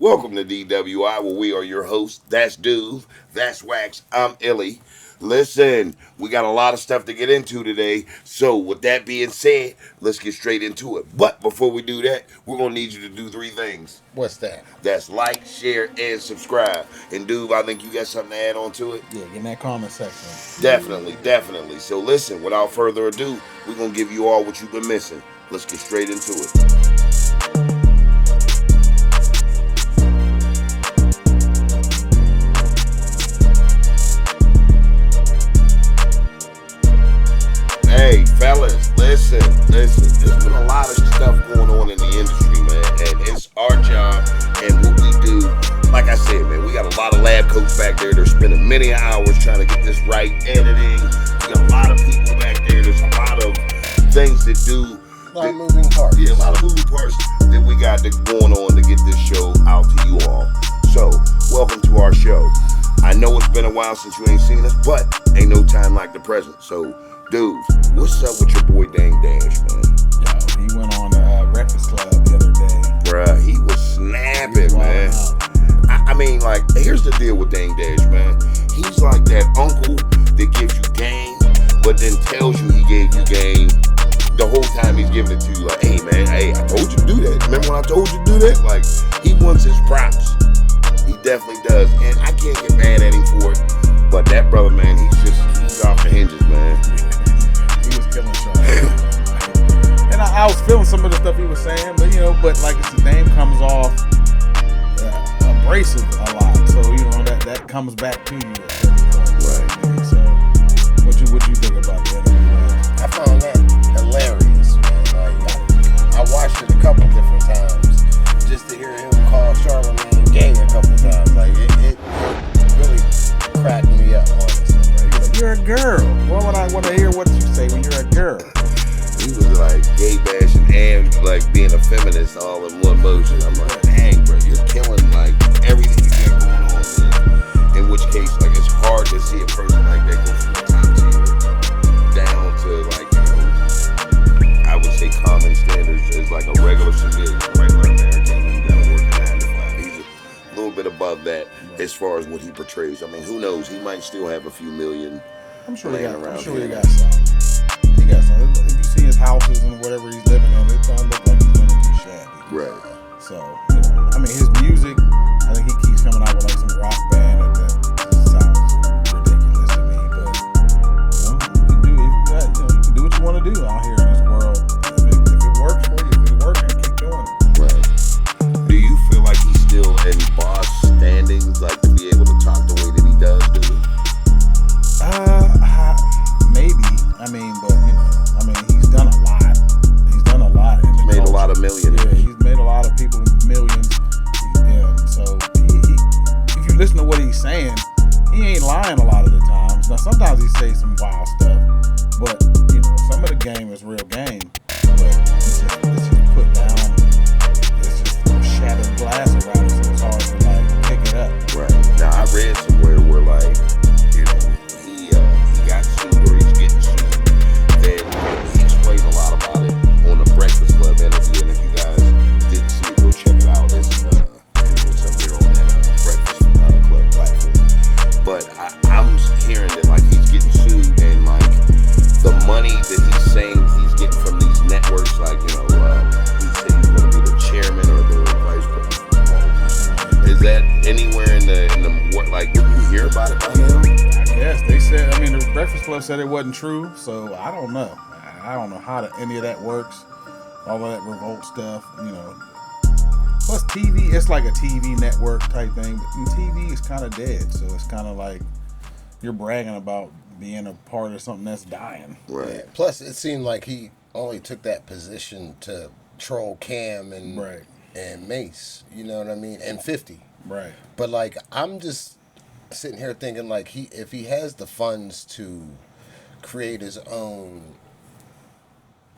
Welcome to DWI, where we are your hosts. That's Duve, that's Wax, I'm Illy. Listen, we got a lot of stuff to get into today. So, with that being said, let's get straight into it. But before we do that, we're going to need you to do three things. What's that? That's like, share, and subscribe. And, Duve, I think you got something to add on to it? Yeah, get in that comment section. Definitely. So, listen, without further ado, we're going to give you all what you've been missing. Let's get straight into it. Hey, fellas, listen. There's been a lot of stuff going on in the industry, man, and it's our job and what we do. Like I said, man, we got a lot of lab coats back there. They're spending many hours trying to get this right, editing. We got a lot of people back there. There's a lot of things to do. A lot of moving parts. Yeah, a lot of moving parts that we got going on to get this show out to you all. So, welcome to our show. I know it's been a while since you ain't seen us, but ain't no time like the present. So, dude, what's up with your boy Dame Dash, man? Yo, he went on the Breakfast Club the other day. Bruh, he was snapping, man. I mean, like, here's the deal with Dame Dash, man. He's like that uncle that gives you game, but then tells you he gave you game the whole time he's giving it to you. Like, hey, man, hey, I told you to do that. Remember when I told you to do that? Like, he wants his props. He definitely does. And I can't get mad at him for it. But that brother, man, he's off the hinges, man. He was killing Sean. And I was feeling some of the stuff he was saying, but like it's the name comes off abrasive a lot. So, that comes back to you at certain points. Right. So what you think about the interview? I found that hilarious, man. Like, I watched it a couple different times just to hear him call Charlamagne gay a couple times. Like it really cracked me up, honestly. Right? You're a girl. Why would I want to hear what you say when you're a girl? He was like gay bashing and like being a feminist all in one motion. I'm like, dang, bro, you're killing like everything you got going on, man. In which case, like, it's hard to see a person like that go from the top tier down to like, I would say common standards as like a regular civilian, regular American. You gotta work a 9 to 5. He's a little bit above that as far as what he portrays. I mean, who knows? He might still have a few million. I'm sure laying he got. around I'm sure here. he got some. He got some. If you see his houses and whatever he's living in, it don't look like he's living too shabby. Right. So, I mean, his music. I think he keeps coming out with like some rock band that sounds ridiculous to me. But you can do what you want to do out here in this world. If it works for you, if it works, keep doing it. Right. Do you feel like he's still in boss standings, like to be able to talk the way that he does, dude? Maybe. He's done a lot. He's done a lot. He's made a lot of millions. Yeah, he's made a lot of people millions. Yeah, so if you listen to what he's saying, he ain't lying a lot of the times. Now, sometimes he says some wild stuff, but some of the game is real game. But it's just put down. It's just shattered glass around it, so it's hard to like pick it up. Right. Now I read somewhere where like, he got sued or he's getting sued. And he explained a lot about it on the Breakfast Club interview. And if you guys didn't see it, go check it out. It's up there on that Breakfast Club platform. But I'm hearing that like he's getting sued and like the money that he's saying he's getting from these networks, like he said he's going to be the chairman or the vice president. Is that anywhere in the like did you hear about it by him? I guess they said. The Breakfast Club said it wasn't true, so I don't know. I don't know how any of that works. All of that revolt stuff, Plus TV, it's like a TV network type thing, but TV is kind of dead, so it's kind of like you're bragging about being a part of something that's dying. Right. Yeah. Plus, it seemed like he only took that position to troll Cam and Mace. You know what I mean? And 50. Right. But like, I'm just sitting here thinking like if he has the funds to create his own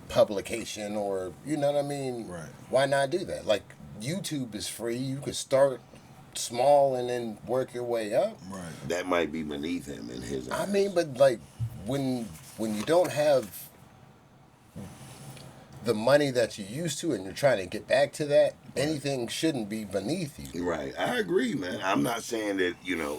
publication or Right. why not do that? Like, YouTube is free. You could start small and then work your way up. Right. That might be beneath him in his eyes. But like when you don't have the money that you used to and you're trying to get back to that, anything shouldn't be beneath you. Right. I agree, man. I'm not saying that,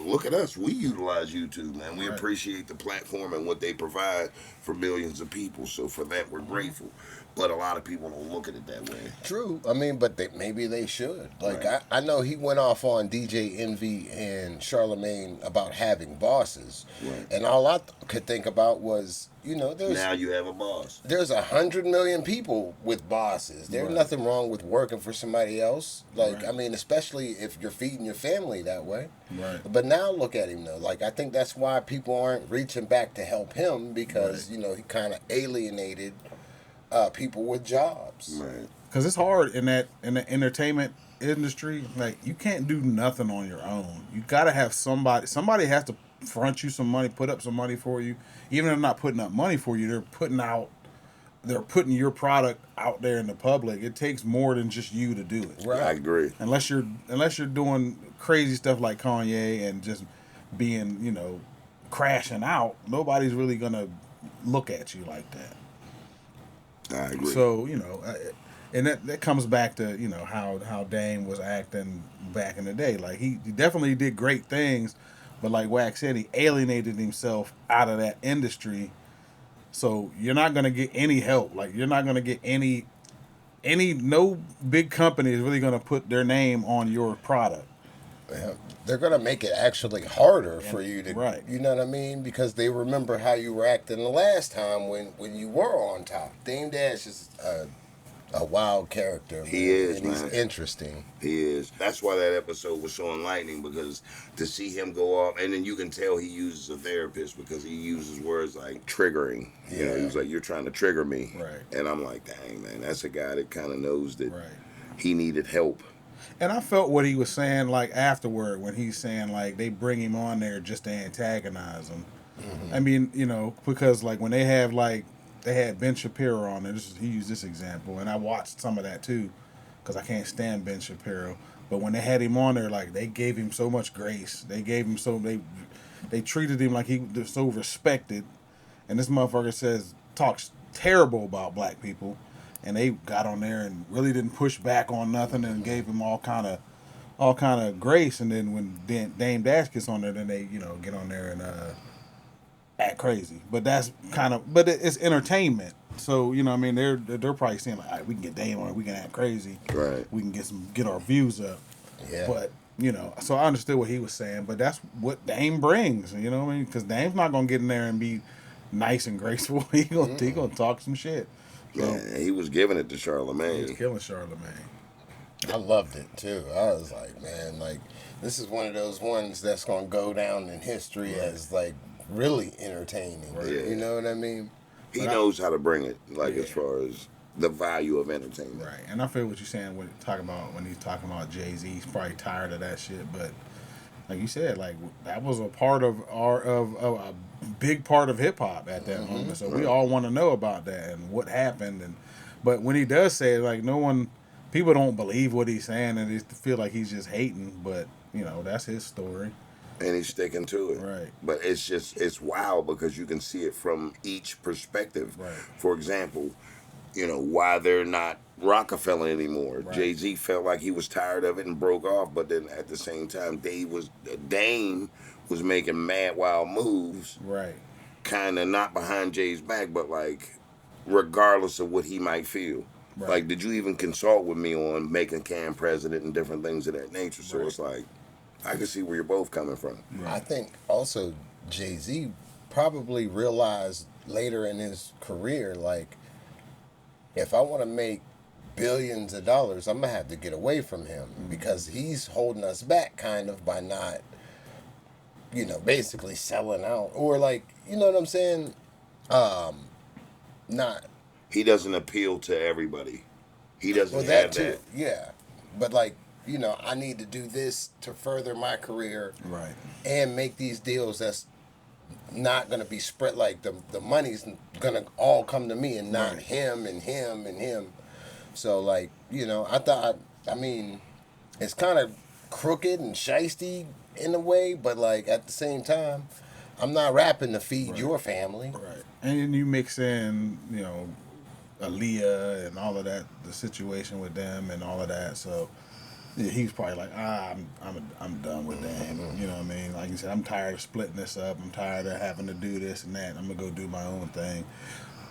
look at us. We utilize YouTube, man. We Right. appreciate the platform and what they provide for millions of people. So for that, we're grateful. But a lot of people don't look at it that way. True. I mean, but maybe they should. Like, Right. I know he went off on DJ Envy and Charlamagne about having bosses. Right. And all I could think about was, Now you have a boss. there's 100 million people with bosses. There's Right. nothing wrong with working for somebody else. Like, Right. I mean, especially if you're feeding your family that way. Right. But now look at him though. Like, I think that's why people aren't reaching back to help him because, he kind of alienated people with jobs. Right. Because it's hard in the entertainment industry. Like, you can't do nothing on your own. You got to have somebody. Somebody has to front you some money, put up some money for you. Even if they're not putting up money for you, they're putting your product out there in the public. It takes more than just you to do it. Right. I agree. Unless you're doing crazy stuff like Kanye and just being, crashing out, nobody's really gonna look at you like that. I agree. So, and that comes back to, how Dame was acting back in the day. Like, he definitely did great things, but like Wax said, he alienated himself out of that industry. So you're not going to get any help. Like, you're not going to get no big company is really going to put their name on your product. Yeah. They're going to make it actually harder for you to, right. you know what I mean? Because they remember how you were acting the last time when you were on top. Dame Dash is a wild character. Man. He is, and man. He's interesting. He is. That's why that episode was so enlightening, because to see him go off, and then you can tell he uses a therapist because he uses words like triggering. Yeah. He was like, "You're trying to trigger me." Right. And I'm like, dang, man, that's a guy that kind of knows that Right. he needed help. And I felt what he was saying, like, afterward, when he's saying, like, they bring him on there just to antagonize him. Mm-hmm. I mean, because, like, when they had Ben Shapiro on there, he used this example, and I watched some of that, too, because I can't stand Ben Shapiro. But when they had him on there, like, they gave him so much grace. They gave him they treated him like he was so respected. And this motherfucker talks terrible about black people. And they got on there and really didn't push back on nothing and gave him all kind of grace. And then when Dame Dash gets on there, then they get on there and act crazy. But that's it's entertainment. So I mean, they're probably saying like, all right, we can get Dame on it, we can act crazy, Right. we can get our views up. Yeah. But so I understood what he was saying. But that's what Dame brings. You know what I mean? Because Dame's not gonna get in there and be nice and graceful. he gonna talk some shit. Man, he was giving it to He was Charlamagne. killing Charlamagne. I loved it too. I was like, man, like this is one of those ones that's gonna go down in history as like really entertaining. Right. You know what I mean? He knows how to bring it, like as far as the value of entertainment. Right, and I feel what you're saying when he's talking about Jay-Z. He's probably tired of that shit, but like you said, like that was a part of a big part of hip hop at that moment. So we all want to know about that and what happened. But when he does say it, like people don't believe what he's saying and they feel like he's just hating. But that's his story. And he's sticking to it. Right. But it's wild because you can see it from each perspective. Right. For example, why they're not Rockefeller anymore. Right. Jay-Z felt like he was tired of it and broke off, but then at the same time, Dame was making mad wild moves, Right. kind of not behind Jay's back, but like regardless of what he might feel. Right. Like, did you even consult with me on making Cam president and different things of that nature? So Right. it's like, I can see where you're both coming from. I think also Jay-Z probably realized later in his career, like, if I want to make billions of dollars, I'm going to have to get away from him because he's holding us back kind of by not, basically selling out or like, you know what I'm saying? Not. He doesn't appeal to everybody. He doesn't Well, have that too, that. yeah. But like, I need to do this to further my career Right. and make these deals that's not going to be spread, like the money's going to all come to me and not him and him and him. So like, I mean, it's kind of crooked and shisty in a way, but like at the same time, I'm not rapping to feed your family. Right. And you mix in, Aaliyah and all of that, the situation with them and all of that. So yeah, he's probably like, I'm done with Dame. You know what I mean? Like you said, I'm tired of splitting this up. I'm tired of having to do this and that. I'm gonna go do my own thing.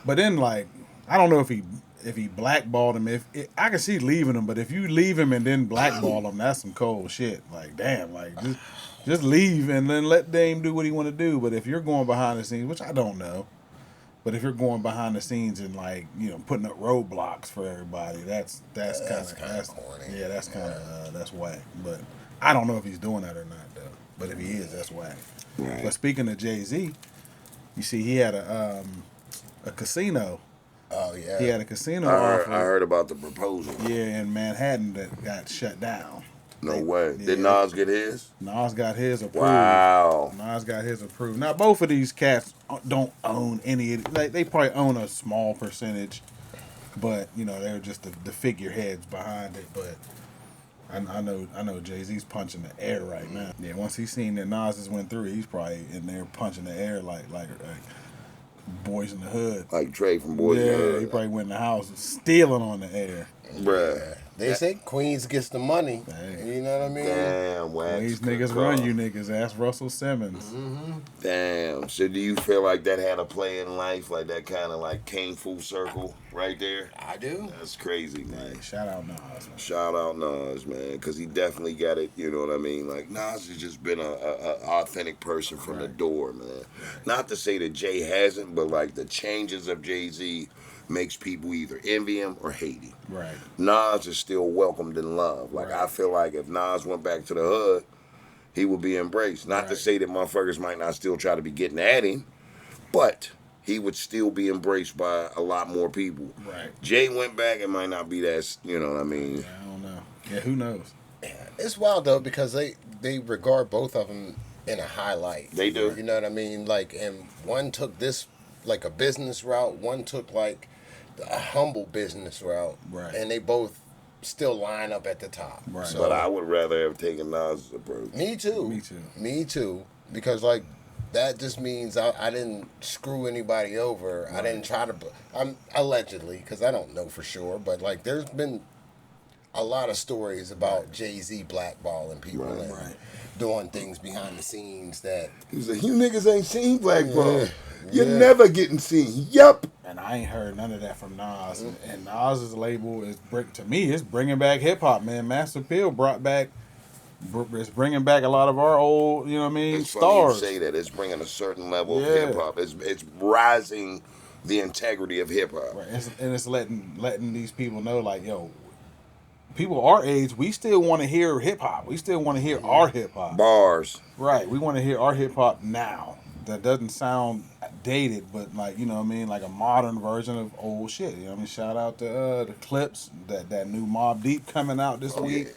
But then, like, I don't know if he blackballed him. I can see leaving him, but if you leave him and then blackball him, that's some cold shit. Like, damn, like just leave and then let Dame do what he want to do. But if you're going behind the scenes, which I don't know, but if you're going behind the scenes and like putting up roadblocks for everybody, that's kind of corny. Yeah, that's kind of that's whack. But I don't know if he's doing that or not though. But if he is, that's whack. Right. But speaking of Jay-Z, you see he had a casino. Oh yeah. He had a casino I offer. heard about the proposal. Yeah, in Manhattan that got shut down. No way. Yeah. Did Nas get his? Nas got his approved. Wow. Nas got his approved. Now both of these cats don't own any. They probably own a small percentage, but they're just the figureheads behind it. But I know Jay-Z's punching the air right now. Yeah, once he's seen that Nas just went through, he's probably in there punching the air like Boys in the Hood. Like Trey from Boys in the Hood. Yeah, he probably went in the house stealing on the air. Bruh. They say Queens gets the money. Dang. You know what I mean? Damn, wax. These niggas run you niggas. Ask Russell Simmons. Damn. So do you feel like that had a play in life? Like that kind of like came full circle right there? I do. That's crazy, man. Hey, shout out Nas, man. Shout out Nas, man, because he definitely got it. You know what I mean? Like Nas has just been a authentic person from the door, man. Not to say that Jay hasn't, but like the changes of Jay-Z makes people either envy him or hate him. Right. Nas is still welcomed and loved. Like I feel like if Nas went back to the hood, he would be embraced. Not to say that motherfuckers might not still try to be getting at him, but he would still be embraced by a lot more people. Right. Jay went back, it might not be that, you know what I mean? Yeah, I don't know. Yeah, who knows? It's wild though because they regard both of them in a high light. They do. You know what I mean? Like, and one took this like a business route. One took like a humble business route. Right. And they both still line up at the top. Right. So, But I would rather have taken Nas' approach. Me too. Me too. Me too. Because like that just means I didn't screw anybody over. Right. I didn't try to. I'm allegedly, because I don't know for sure, but like there's been a lot of stories about Jay-Z blackballing people and doing things behind the scenes that. He's like, you niggas ain't seen blackball. You're never getting seen. Yup. And I ain't heard none of that from Nas. And Nas's label is to me, it's bringing back hip hop, man. Master P it's bringing back a lot of our old, you know what I mean, It's stars. funny you say that. It's bringing a certain level of hip hop. It's rising the integrity of hip hop. Right. And it's letting these people know, like, yo, people our age, we still want to hear hip hop. We still want to hear our hip hop. Bars. Right. We want to hear our hip hop now. That doesn't sound dated, but like, you know what I mean, like a modern version of old shit. You know what I mean? Shout out to the Clips, that new Mobb Deep coming out this week.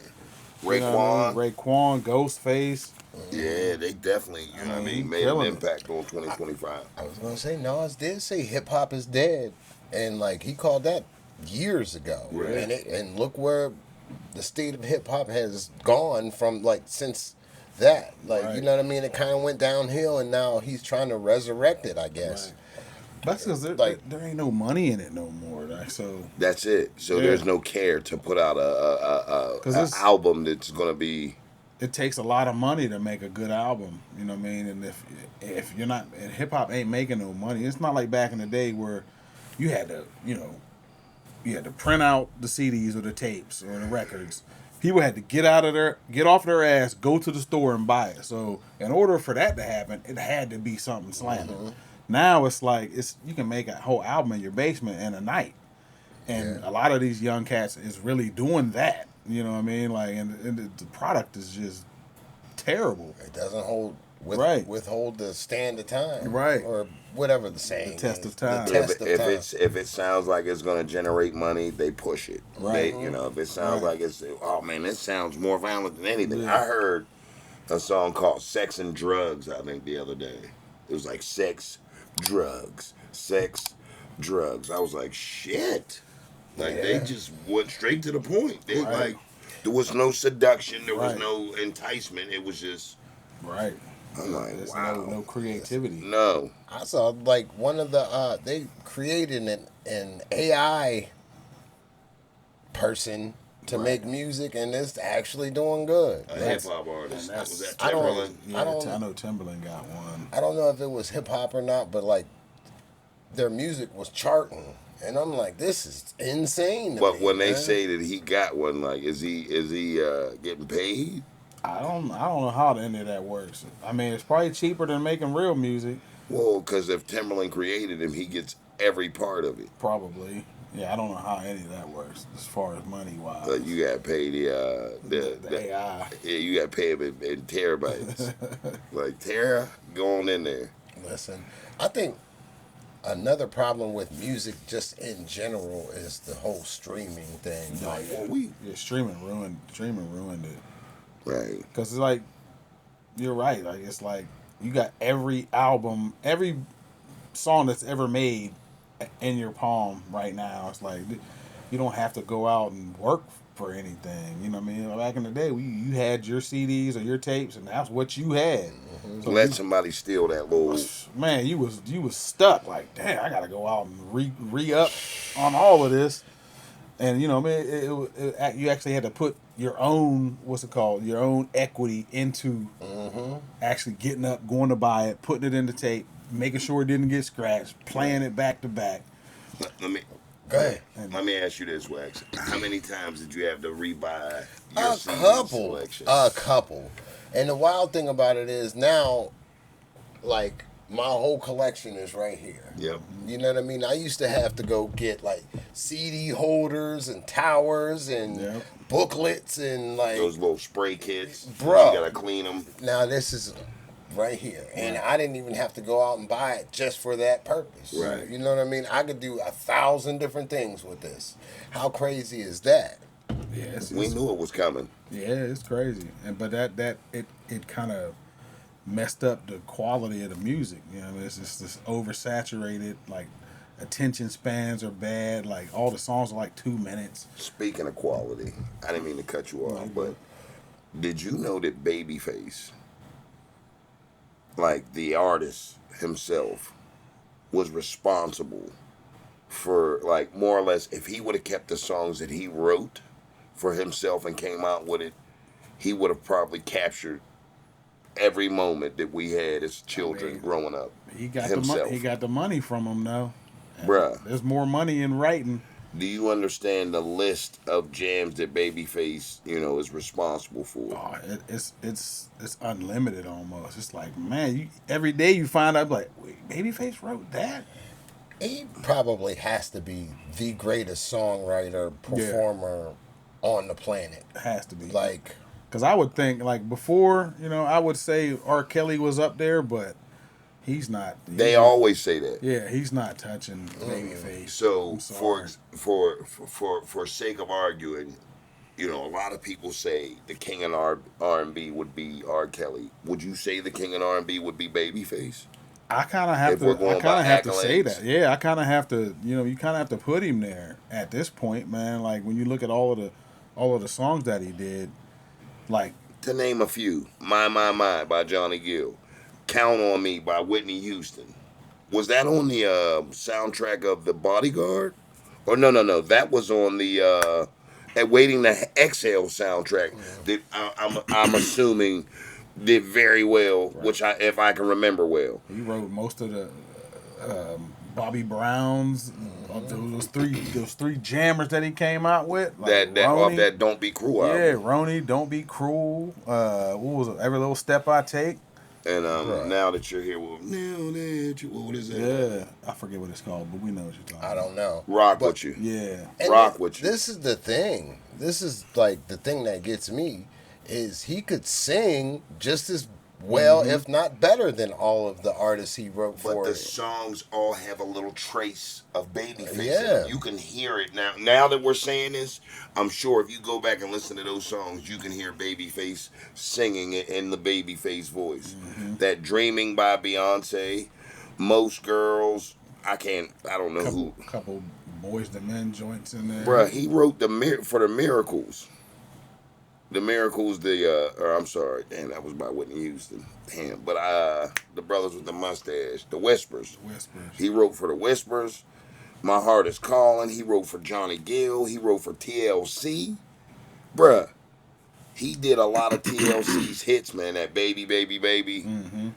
Raekwon. You know what I mean? Raekwon, Ghostface. Yeah, they definitely, you know what I mean, made an impact on 2025. I was gonna say Nas did say hip hop is dead, and like he called that years ago. Right. And look where the state of hip hop has gone from like since that. Like you know what I mean? It kind of went downhill, and now he's trying to resurrect it, I guess. Right. That's because there ain't no money in it no more. Like, so That's it. So there's no care to put out a album that's gonna be. It takes a lot of money to make a good album. You know what I mean? And if you're not, and hip hop ain't making no money. It's not like back in the day where you had to, you had to print out the CDs or the tapes or the records. People had to get off their ass, go to the store and buy it. So in order for that to happen, it had to be something slamming. Mm-hmm. Now it's like you can make a whole album in your basement in a night, and a lot of these young cats is really doing that. You know what I mean? Like, and the product is just terrible. It doesn't withhold the stand of time, right? Or whatever the saying. The test of time. If it sounds like it's gonna generate money, they push it. Right. If it sounds like it's this sounds more violent than anything. Yeah. I heard a song called "Sex and Drugs" I think the other day. It was like sex, drugs. I was like, shit. Like they just went straight to the point. They like there was no seduction, there was no enticement. It was just I'm like, There's wow. no creativity. No. I saw like one of the they created an AI person to make music, and it's actually doing good. A hip hop artist. and Was that I don't- Timberland? Yeah, I don't- I know Timberland got one. I don't know if it was hip hop or not, but like their music was charting, and I'm like, this is insane. To But me, when they man. say that he got one, like, is he getting paid? I don't know how any of that works. I mean, it's probably cheaper than making real music. Well, because if Timberland created him, he gets every part of it. Probably. Yeah, I don't know how any of that works as far as money wise. But you got to pay the AI. Yeah, you got to pay him in terabytes. Like, Tara, go on in there. Listen, I think another problem with music just in general is the whole streaming thing. Like, Yeah, streaming ruined it. Right. Because it's like, you're right. Like, it's like you got every album, every song that's ever made in your palm right now. It's like you don't have to go out and work for anything. You know what I mean? Back in the day, you had your CDs or your tapes, and that's what you had. So Let somebody steal that little. man, you was stuck. Like, damn, I gotta go out and re up on all of this. And you know, man, you actually had to put your own your own equity into actually getting up, going to buy it, putting it in the tape, making sure it didn't get scratched, playing it back to back. Let me go ahead. let me ask you this, Wax. How many times did you have to rebuy your A CD couple. selection? A couple. And the wild thing about it is now, like, my whole collection is right here. Yep. You know what I mean? I used to have to go get, like, CD holders and towers and Yep. booklets and, like, Those little spray kits. Bro. You gotta clean them. now this is right here. And I didn't even have to go out and buy it just for that purpose. Right. You know what I mean? I could do 1,000 different things with this. How crazy is that? Yeah, We knew it was coming. yeah, it's crazy. But it kind of messed up the quality of the music. You know, it's just this oversaturated. Like, attention spans are bad. Like, all the songs are like 2 minutes. Speaking of quality, I didn't mean to cut you off, but did you know that Babyface, like the artist himself, was responsible for, like, more or less, if he would have kept the songs that he wrote for himself and came out with it, he would have probably captured every moment that we had as children growing up. He got himself. he got the money from him though. Bruh, There's more money in writing. do you understand the list of jams that Babyface, is responsible for? Oh, it's unlimited almost. It's like, man, every day you find out, like, wait, Babyface wrote that. He probably has to be the greatest songwriter, performer on the planet. It has to be. Like, because I would think, like, before, I would say R. Kelly was up there, but he's not. They always say that. Yeah, he's not touching Babyface. So I'm sorry. for sake of arguing, a lot of people say the king of R&B would be R. Kelly. Would you say the king of R&B would be Babyface? I kind of have If we're to. going I kind by of have to say accolades. that. Yeah, I kind of have to. You kind of have to put him there at this point, man. Like, when you look at all of the songs that he did, like, To name a few, My by Johnny Gill, Count on Me by Whitney Houston. Was that on the soundtrack of The Bodyguard? Or no, that was on the Waiting to Exhale soundtrack. That I'm assuming did very well, which if I can remember well. he wrote most of the Bobby Brown's those three jammers that he came out with. Like That Roni, that Don't Be Cruel album. yeah, Roni, Don't Be Cruel. What was it? Every Little Step I Take. And now that you're here, what is that? Yeah, I forget what it's called, but we know what you're talking I about. don't know. Rock with you. Yeah. And Rock with you. This is the thing. This is like the thing that gets me is he could sing just as well, if not better, than all of the artists he wrote But for. the songs all have a little trace of Babyface. in Yeah. it. You can hear it now. Now that we're saying this, I'm sure if you go back and listen to those songs, you can hear Babyface singing it in the Babyface voice. That Dreaming by Beyonce, Most Girls, I don't know who. Couple Boys to Men joints in there. Bruh, he wrote for the Miracles. The Miracles, or I'm sorry, damn, that was by Whitney Houston. Damn, but the brothers with the mustache, the Whispers. Whispers. He wrote for the Whispers. My Heart Is Calling. He wrote for Johnny Gill. He wrote for TLC. Bruh, he did a lot of TLC's hits, man. That Baby, Baby, Baby. Mm-hmm.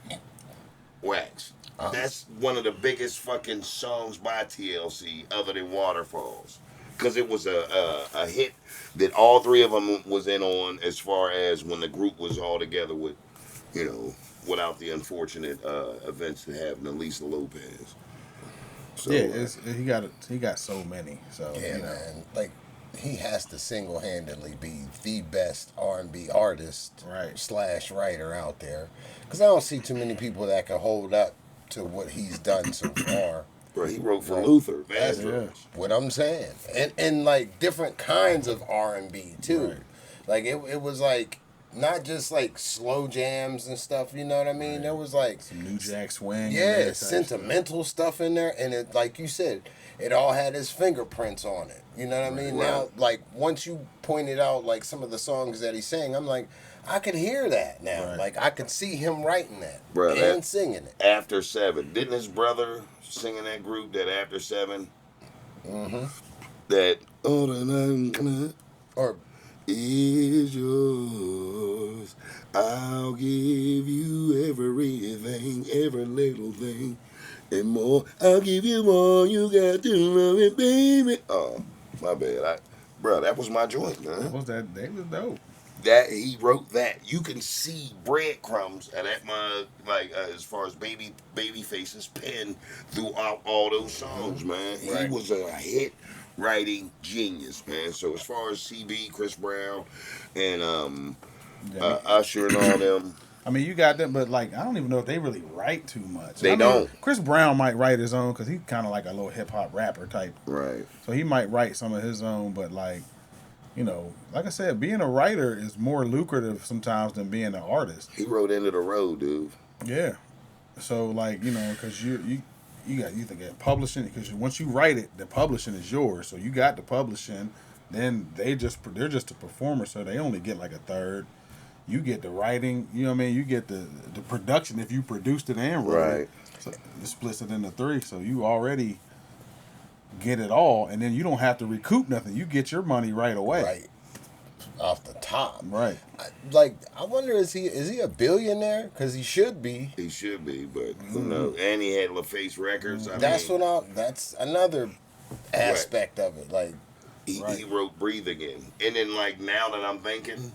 Wax. That's one of the biggest fucking songs by TLC other than Waterfalls. Because it was a hit that all three of them was in on as far as when the group was all together with, without the unfortunate events that happened to Lisa Lopez. So, yeah, he got so many. So yeah, man, like he has to single-handedly be the best R&B artist / writer out there. Because I don't see too many people that can hold up to what he's done so far. Bro, he wrote for Luther. That's what I'm saying. And like different kinds of R&B too. Right. Like it was like not just like slow jams and stuff, you know what I mean? Right. There was like some New Jack Swing. Yeah, sentimental stuff in there, and it, like you said, it all had his fingerprints on it. You know what I mean? Right. Now, like once you pointed out like some of the songs that he sang, I'm like, I could hear that now. Right. Like I could see him writing that and singing it. After 7, didn't his brother sing in that group that After 7? Mm-hmm. That or is yours. I'll give you everything, every little thing, and more. I'll give you more. You got to love it, baby. Oh, my bad. Bro, that was my joint, man. They was dope. That he wrote that. You can see breadcrumbs and at my as far as Babyface's pen throughout all those songs, man. Right. He was a hit writing genius, man. So as far as CB, Chris Brown, and Usher and all them. I mean, you got them, but like I don't even know if they really write too much. They don't. Chris Brown might write his own because he's kind of like a little hip hop rapper type. Right. So he might write some of his own, but like. Like I said, being a writer is more lucrative sometimes than being an artist. He wrote End of the Road, dude. Yeah. So like because you think of publishing, because once you write it, the publishing is yours. So you got the publishing, then they're just a performer, so they only get like a third. You get the writing, you know what I mean. You get the production if you produced it and wrote it. So it splits it into 3. So you already get it all, and then you don't have to recoup nothing. You get your money right away. Right. Off the top. Right. I wonder, is he a billionaire? Because he should be. He should be, but who knows? And he had LaFace Records. That's another aspect of it. Like he wrote Breathe Again. And then now that I'm thinking,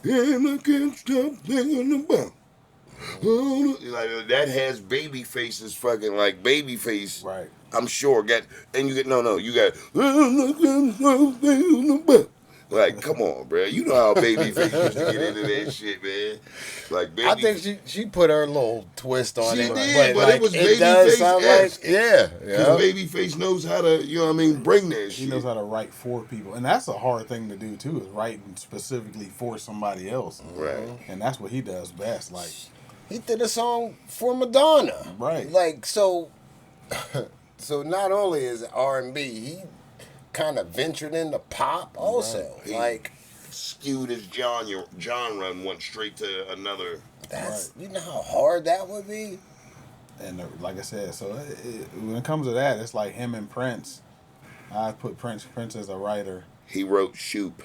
and I can't stop thinking about. That has Babyface's fucking Babyface. Right. I'm sure you got come on, bro. You know how Babyface used to get into that shit, man. I think she put her little twist on it. She did, but it was Babyface. Because Babyface knows how to, bring that shit. He knows how to write for people. And that's a hard thing to do, too, is writing specifically for somebody else. Right. And that's what he does best. He did a song for Madonna. Right. So not only is it R&B, he kind of ventured into pop also. Right. He skewed his genre and went straight to another. You know how hard that would be? And like I said, so when it comes to that, it's like him and Prince. I put Prince as a writer. He wrote Shoop.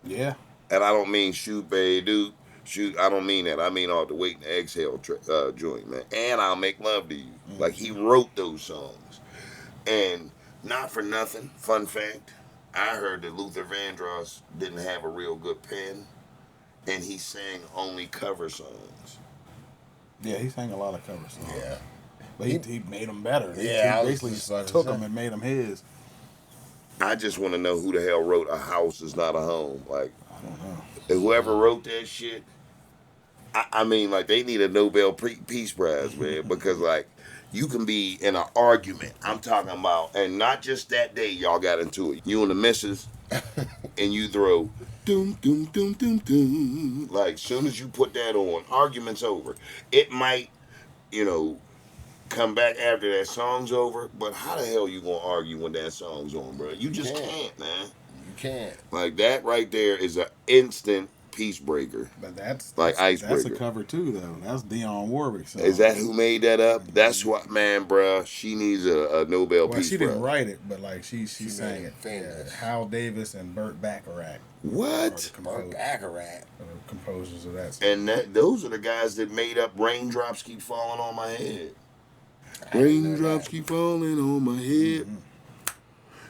Yeah. And I don't mean Shoop, dude. Shoot, I don't mean that. I mean all the Wait and Exhale joint, man. And I'll Make Love to You. Mm-hmm. He wrote those songs. And not for nothing, fun fact, I heard that Luther Vandross didn't have a real good pen, and he sang only cover songs. Yeah, he sang a lot of cover songs. Yeah. But he made them better. Yeah, he basically took them and made them his. I just want to know who the hell wrote A House Is Not a Home. I don't know. Whoever wrote that shit, I mean, they need a Nobel Peace Prize, man, because, you can be in an argument. I'm talking about, and not just that day y'all got into it. You and the missus, and you throw, doom, doom, doom, doom, doom. Soon as you put that on, argument's over. It might, come back after that song's over, but how the hell you gonna argue when that song's on, bro? You just can't, man. You can't. Like that right there is an instant peace breaker. But that's Like that's a icebreaker. cover too, though. That's Dionne Warwick. So. Is that who made that up? That's what, man, bruh. She needs a Nobel Well, Peace she didn't Prize. write it, but like she sang made it. it famous. Hal Davis and Burt Bacharach. What? Baccarat. Composers of that song. And those are the guys that made up "Raindrops Keep Falling on My Head." I didn't know Raindrops that. keep falling on my head,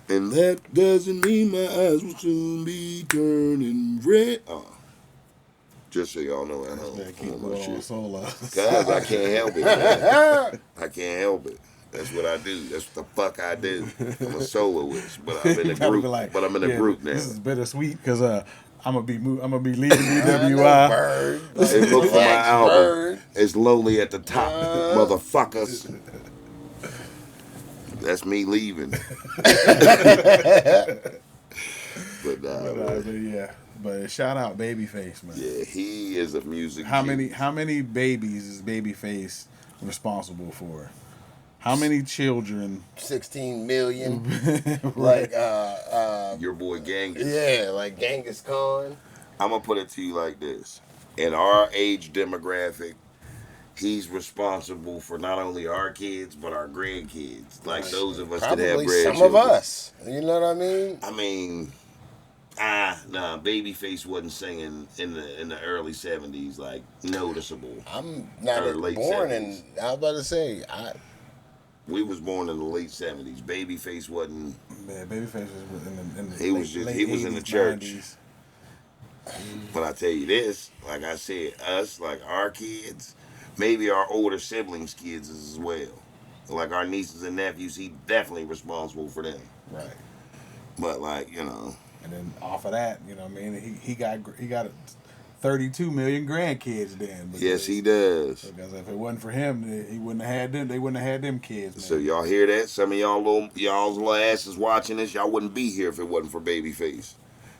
and that doesn't mean my eyes will soon be turning red. Just so y'all know at home. That keep on my going on shit. solo. Guys, I can't help it, man. I can't help it. That's what I do. That's what the fuck I do. I'm a soloist, but I'm in a group. But I'm in a group now. This is bittersweet because I'm gonna be leaving I know BWI. Bird. And look for my Relax, album. Bird. It's lonely at the top, motherfuckers. That's me leaving. But shout out Babyface, man. Yeah, he is a music. How genius. many babies is Babyface responsible for? How many children? 16 million. Like, Your boy Genghis. yeah, like Genghis Khan. I'm gonna put it to you like this: in our age demographic, he's responsible for not only our kids but our grandkids. Like those of us that have Probably grandchildren. some of us. You know what I mean? I mean, nah. Babyface wasn't singing in the early '70s like noticeable. I'm not Or late born 70s. in. I was about to say. We was born in the late '70s. Babyface wasn't. Man, Babyface was in the He was late, just- late he was in the 80s, church. 90s. But I tell you this, like I said, us, like our kids, maybe our older siblings' kids as well. Like our nieces and nephews, he definitely responsible for them. Right. But like, you know, And then off of that, you know what I mean? He got 32 million grandkids then. yes, he does. Because if it wasn't for him, he wouldn't have had them. They wouldn't have had them kids, man. So y'all hear that? Some of y'all's little asses watching this, y'all wouldn't be here if it wasn't for Babyface.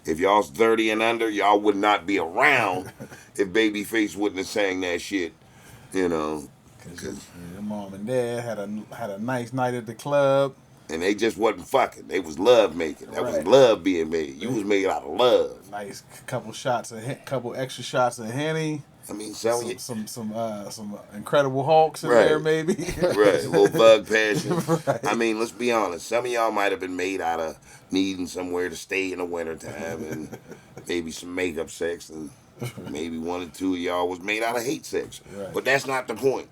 If y'all's 30 and under, y'all would not be around if Babyface wouldn't have sang that shit. You know, Because your mom and dad had a nice night at the club. and they just wasn't fucking. They was love making. That was Right. love being made. You was made out of love. Nice couple extra shots of Henny. I mean, Some Incredible Hulks in Right. there, maybe. right, a little bug passion. Right. I mean, let's be honest. Some of y'all might have been made out of needing somewhere to stay in the wintertime and maybe some makeup sex, and maybe one or two of y'all was made out of hate sex. Right. But that's not the point.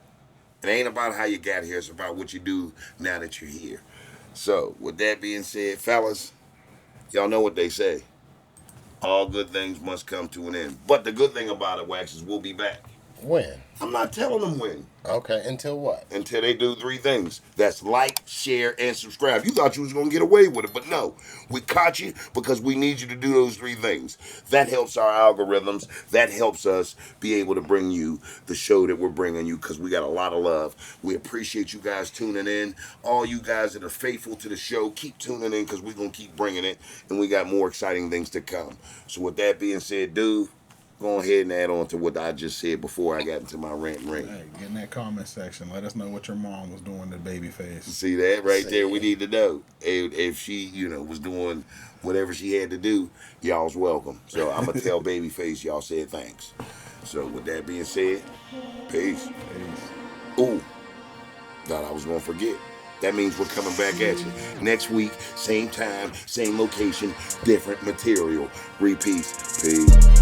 It ain't about how you got here. It's about what you do now that you're here. So, with that being said, fellas, y'all know what they say. All good things must come to an end. But the good thing about it, Wax, is we'll be back. When? I'm not telling them when. Okay, until what? Until they do three things. That's like, share, and subscribe. You thought you was going to get away with it, but no. We caught you because we need you to do those three things. That helps our algorithms. That helps us be able to bring you the show that we're bringing you because we got a lot of love. We appreciate you guys tuning in. All you guys that are faithful to the show, keep tuning in because we're going to keep bringing it, and we got more exciting things to come. So with that being said, dude, go ahead and add on to what I just said before I got into my rant and rant. Hey, get in that comment section. Let us know what your mom was doing to Babyface. See that right there? We need to know if she, was doing whatever she had to do. Y'all's welcome. So I'm gonna tell Babyface y'all said thanks. So with that being said, peace. Ooh, thought I was gonna forget. That means we're coming back at you next week, same time, same location, different material. Repeat. Peace.